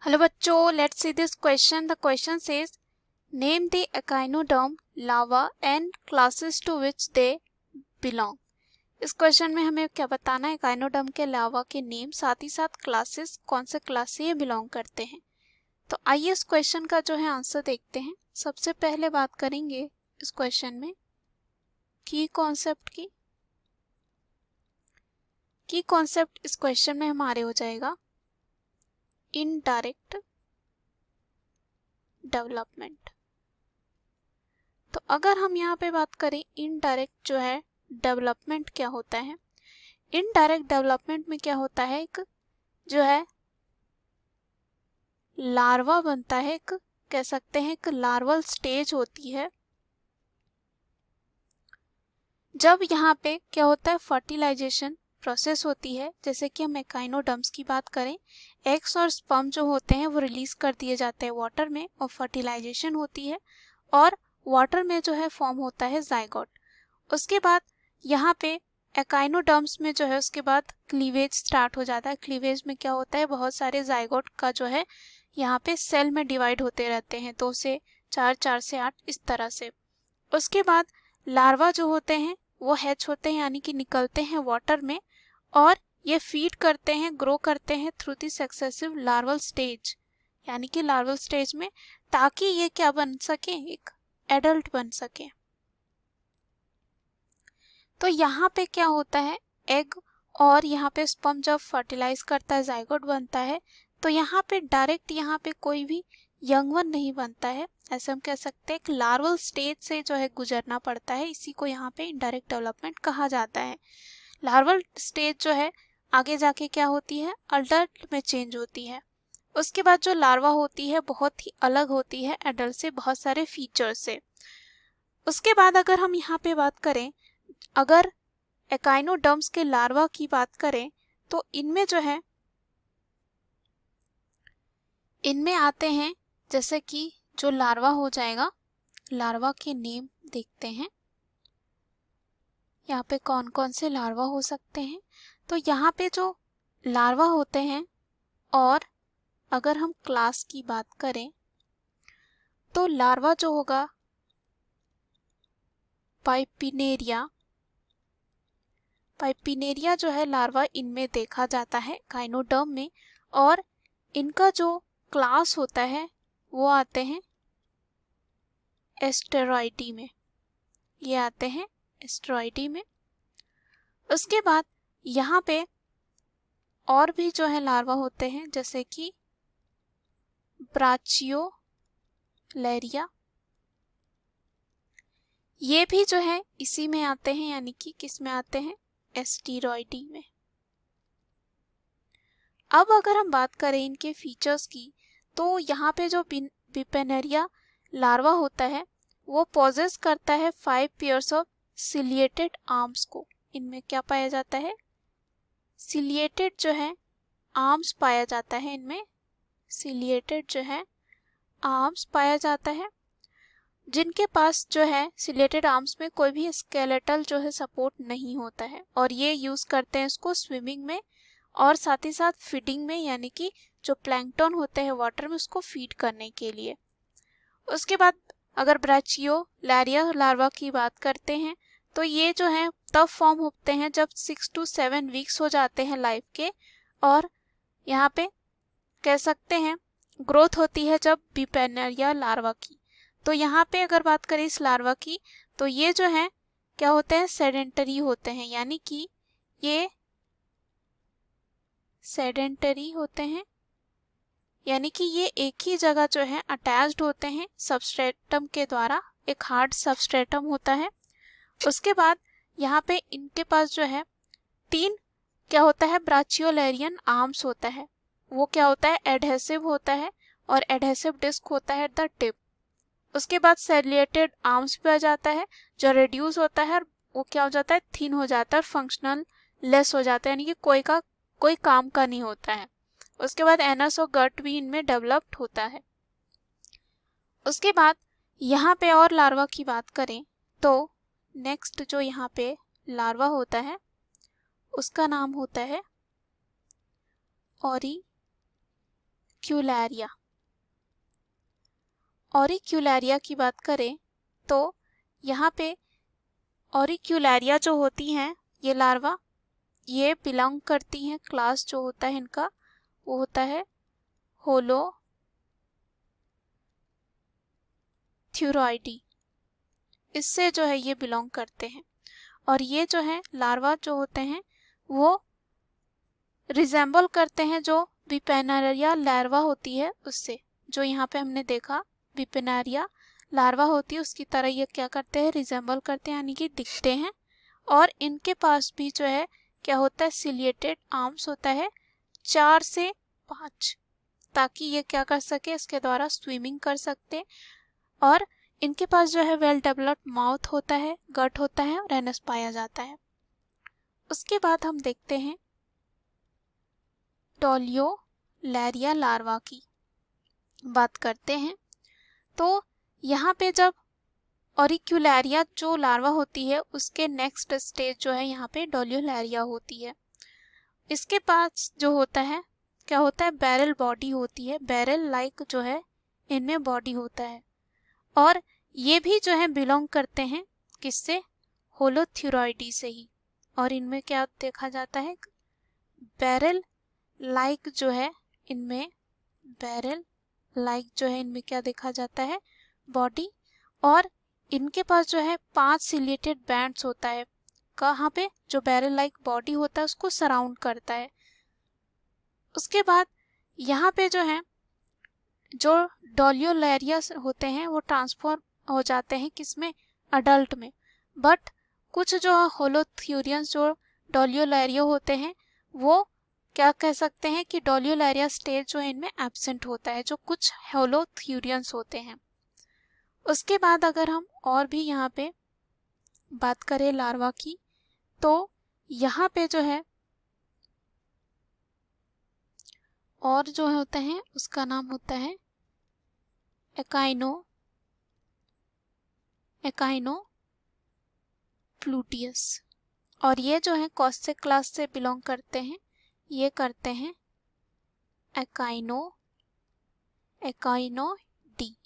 Hello बच्चों, let's see this question. The question says name the echinoderm larva and classes to which they belong. इस क्वेश्चन में हमें क्या बताना है? एकाइनोडर्म के लावा के नेम, साथ ही साथ क्लासेस, कौन से क्लास से ये बिलोंग करते हैं. तो आइए इस क्वेश्चन का जो है आंसर देखते हैं. सबसे पहले बात करेंगे इस क्वेश्चन में की कॉन्सेप्ट की. की कॉन्सेप्ट इस क्वेश्चन में हमारे हो जाएगा इनडायरेक्ट डेवलपमेंट. तो अगर हम यहाँ पे बात करें इनडायरेक्ट जो है डेवलपमेंट क्या होता है. इनडायरेक्ट डेवलपमेंट में क्या होता है, एक जो है लार्वा बनता है, एक कह सकते हैं एक लार्वल स्टेज होती है. जब यहाँ पे क्या होता है, फर्टिलाइजेशन प्रोसेस होती है. जैसे कि हम एकाइनोडर्म्स की बात करें, एग्स और स्पर्म जो होते हैं वो रिलीज कर दिए जाते हैं वाटर में और फर्टिलाइजेशन होती है और वाटर में जो है फॉर्म होता है जाइगोट. उसके बाद यहाँ पे एकाइनोडर्म्स में जो है उसके बाद क्लीवेज स्टार्ट हो जाता है. क्लीवेज में क्या होता है, बहुत सारे जाइगोट का जो है यहाँ पे सेल में डिवाइड होते रहते हैं, 2 से 4, 4 से 8 इस तरह से. उसके बाद लार्वा जो होते हैं वो हैच होते हैं, यानी कि निकलते हैं वाटर में और ये फीड करते हैं, ग्रो करते हैं through the successive larval stage, यानी कि लार्वल स्टेज में, ताकि ये क्या बन सके, एक एडल्ट बन सके. तो यहाँ पे क्या होता है, एग और यहाँ पे स्पर्म जब फर्टिलाइज करता है, जाइगोट बनता है, तो यहाँ पे डायरेक्ट यहाँ पे कोई भी यंग वन नहीं बनता है. ऐसे हम कह सकते हैं एक लार्वल स्टेज से जो है गुजरना पड़ता है. इसी को यहाँ पे इनडायरेक्ट डेवलपमेंट कहा जाता है. लार्वल स्टेज जो है आगे जाके क्या होती है, अडल्ट में चेंज होती है. उसके बाद जो लार्वा होती है बहुत ही अलग होती है एडल्ट से, बहुत सारे फीचर्स से. उसके बाद अगर हम यहाँ पे बात करें, अगर एकाइनोडर्म्स के लार्वा की बात करें, तो इनमें जो है इनमें आते हैं, जैसे कि जो लार्वा हो जाएगा, लार्वा के नेम देखते हैं यहाँ पे कौन कौन से लार्वा हो सकते हैं. तो यहाँ पे जो लार्वा होते हैं, और अगर हम क्लास की बात करें तो लार्वा जो होगा पाइपिनेरिया, पाइपिनेरिया जो है लार्वा इनमें देखा जाता है एकाइनोडर्म में. और इनका जो क्लास होता है वो आते हैं एस्टेरॉइडी में, ये आते हैं एस्टेरॉइडी में. उसके बाद यहाँ पे और भी जो है लार्वा होते हैं, जैसे कि ब्राचियोलेरिया, ये भी जो है इसी में आते हैं, यानी कि किस में आते हैं, एस्टेरॉइडी में. अब अगर हम बात करें इनके फीचर्स की, तो यहाँ पे जो बिपेनेरिया लार्वा होता है वो पॉजेस करता है 5 पेयर्स ऑफ सिलिएटेड आर्म्स को. इनमें क्या पाया जाता है, सिलिएटेड जो है आर्म्स पाया जाता है. इनमें सिलिएटेड जो है आर्म्स पाया जाता है, जिनके पास जो है सिलिएटेड आर्म्स में कोई भी स्केलेटल जो है सपोर्ट नहीं होता है. और ये यूज करते हैं इसको स्विमिंग में और साथ ही साथ फीडिंग में, यानी कि जो प्लैंकटन होते हैं वाटर में उसको फीड करने के लिए. उसके बाद अगर ब्राचियोलेरिया लार्वा की बात करते हैं, तो ये जो है तब फॉर्म होते हैं जब 6 to 7 वीक्स हो जाते हैं लाइफ के, और यहाँ पे कह सकते हैं ग्रोथ होती है जब बिपेनेरिया लार्वा की. तो यहाँ पे अगर बात करें इस लार्वा की, तो ये जो है क्या होते हैं, सेडेंटरी होते हैं, यानी कि ये सेडेंटरी होते हैं, यानी कि ये एक ही जगह जो है अटैच्ड होते हैं सबस्ट्रेटम के द्वारा, एक हार्ड सबस्ट्रेटम होता है. उसके बाद यहाँ पे इनके पास जो है 3 क्या होता है, ब्राचियोलेरियन आर्म्स होता है. वो क्या होता है, एडहेसिव होता है और एडहेसिव डिस्क होता है द टिप. उसके बाद सेलिएटेड आर्म्स पे आ जाता है जो रिड्यूस होता है, और वो क्या हो जाता है, थिन हो जाता है, फंक्शनल लेस हो जाता है, यानी कि कोई काम का नहीं होता है. उसके बाद एनस और गट भी इनमें डेवलप्ड होता है. उसके बाद यहाँ पे और लार्वा की बात करें, तो नेक्स्ट जो यहाँ पे लार्वा होता है उसका नाम होता है ऑरिक्यूलेरिया। ऑरिक्यूलेरिया की बात करें तो यहाँ पे ऑरिक्यूलेरिया जो होती हैं ये लार्वा, ये बिलोंग करती हैं, क्लास जो होता है इनका वो होता है होलोथ्यूरोइडी। इससे जो है ये बिलोंग करते हैं। और ये जो है लार्वा जो होते हैं वो रिजेंबल करते हैं जो बिपेनारिया लार्वा होती है उससे। जो यहाँ पे हमने देखा बिपेनारिया लार्वा होती है उसकी तरह ये क्या करते हैं, रिजेंबल करते हैं, यानी कि दिखते हैं। और इनके पास भी जो है क्या होता है, सिलिएटेड आर्म्स होता है 4 से 5, ताकि ये क्या कर सके, इसके द्वारा स्विमिंग कर सकते। और इनके पास जो है वेल डेवलप्ड माउथ होता है, गट होता है और एनस पाया जाता है। उसके बाद हम देखते हैं डोलियोलैरिया लार्वा की बात करते हैं। तो यहाँ पे जब ऑरिक्यूलेरिया जो लार्वा होती है उसके नेक्स्ट स्टेज जो है यहाँ पे डोलियोलैरिया होती है। इसके पास जो होता है क्या होता है, बैरल बॉडी होती है, बैरल लाइक जो है इनमें बॉडी होता है। और ये भी जो है बिलोंग करते हैं किससे, होलोथ्यूरोइडी से ही। और इनमें क्या देखा जाता है, बैरल लाइक जो है इनमें, बैरल लाइक जो है इनमें क्या देखा जाता है, बॉडी। और इनके पास जो है 5 सिलिएटेड बैंड्स होता है, कहाँ पे, जो बैरल लाइक बॉडी होता है उसको सराउंड करता है। उसके बाद यहाँ पे जो है जो डोलियोलैरिया होते हैं वो ट्रांसफॉर्म हो जाते हैं किसमें, अडल्ट में। बट कुछ जो होलोथ्यूरियंस जो डोलियोलैरिया होते हैं वो क्या कह सकते हैं कि डोलियोलैरिया स्टेज जो है इनमें एब्सेंट होता है, जो कुछ होलोथ्यूरियंस होते हैं। उसके बाद अगर हम और भी यहाँ पे बात करें लार्वा की, तो यहाँ पे जो है और जो होते हैं उसका नाम होता है एकाइनोप्लूटियस। और ये जो है कॉस्टिक क्लास से बिलोंग करते हैं, ये करते हैं एकाइनोडी।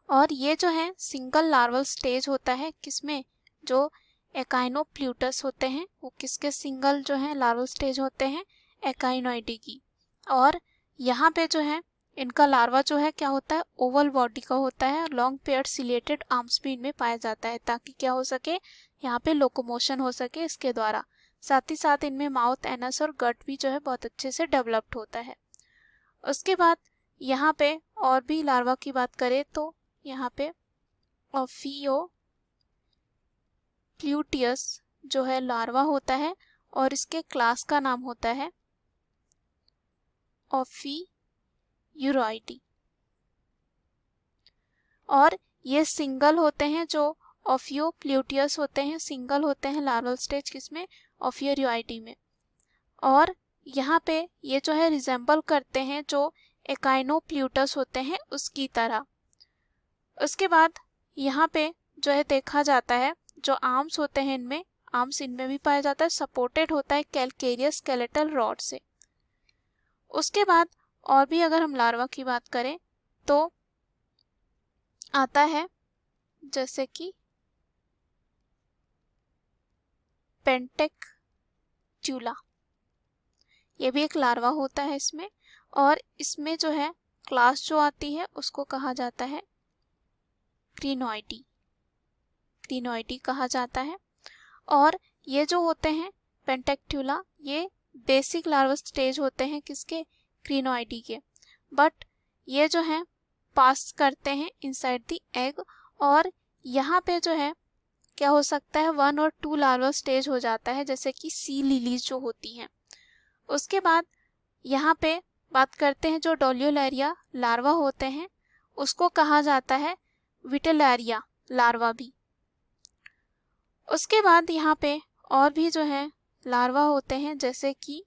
और ये जो है सिंगल लार्वल स्टेज होता है किसमें, जो एकाइनोप्लूटस होते हैं वो किसके सिंगल जो है लार्वल स्टेज होते हैं, एकाइनोइडी की। और यहाँ पे जो है इनका लार्वा जो है क्या होता है, ओवल बॉडी का होता है, लॉन्ग पेयर्ड सिलिएटेड आर्म्स भी इनमें पाया जाता है, ताकि क्या हो सके, यहाँ पे लोकोमोशन हो सके इसके द्वारा। साथ ही साथ इनमें माउथ, एनस और गट भी जो है बहुत अच्छे से डेवलप्ड होता है। उसके बाद यहाँ पे और भी लार्वा की बात करें तो यहाँ पे ऑफियोप्लूटियस जो है लार्वा होता है और इसके क्लास का नाम होता है ऑफियूरॉइडी। और ये सिंगल होते हैं, जो ऑफियोप्लूटियस होते हैं सिंगल होते हैं लार्वल स्टेज किसमें, ऑफियूरॉइडी में। और यहाँ पे ये जो है रिजेंबल करते हैं जो एकाइनोप्लूटस होते हैं उसकी तरह। उसके बाद यहाँ पे जो है देखा जाता है जो आर्म्स होते हैं इनमें, आर्म्स इनमें भी पाया जाता है, सपोर्टेड होता है कैलकेरियस स्केलेटल रॉड से। उसके बाद और भी अगर हम लार्वा की बात करें तो आता है जैसे कि पेंटेक्ट्यूला, ये भी एक लार्वा होता है इसमें। और इसमें जो है क्लास जो आती है उसको कहा जाता है क्रिनोइडी, क्रिनोइडी कहा जाता है। और ये जो होते हैं पेंटेक्ट्यूला, ये बेसिक लार्वा स्टेज होते हैं किसके, क्रिनोइडी के। बट ये जो है पास करते हैं इनसाइड द एग, और यहाँ पे जो है क्या हो सकता है 1 और 2 लार्वा स्टेज हो जाता है, जैसे कि सी लिलीज जो होती हैं। उसके बाद यहाँ पे बात करते हैं जो डोलियोलैरिया लार्वा होते हैं उसको कहा जाता है विटेलैरिया लार्वा भी। उसके बाद यहाँ पे और भी जो है लार्वा होते हैं, जैसे कि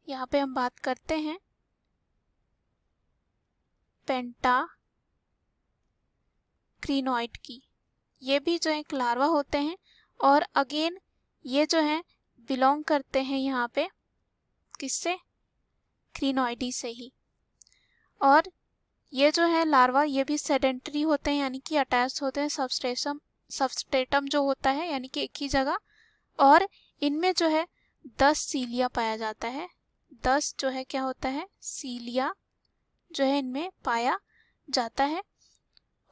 यहाँ पे हम बात करते हैं पेंटाक्रिनोइड की, ये भी जो एक लार्वा होते हैं। और अगेन ये जो है बिलोंग करते हैं यहाँ पे किससे, क्रिनॉइडी से ही। और ये जो है लार्वा, ये भी सेडेंटरी होते हैं, यानी कि अटैच होते हैं सबस्ट्रेटम जो होता है, यानी कि एक ही जगह। और इनमें जो है 10 सीलिया पाया जाता है। 10 जो है क्या होता है, सीलिया जो है इनमें पाया जाता है।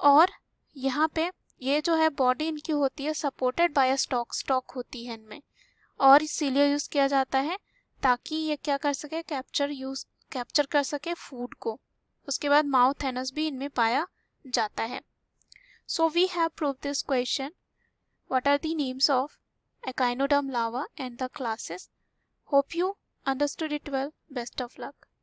और यहाँ पे ये जो है बॉडी इनकी होती है सपोर्टेड बाय अ स्टॉक होती है इनमें। और सीलिया यूज किया जाता है ताकि ये क्या कर सके, कैप्चर कर सके फूड को। उसके बाद माउथ एनस भी इनमें पाया जाता है। So we have prove this question. What are the names of echinoderm larva and the classes? Hope you understood it well. Best of luck.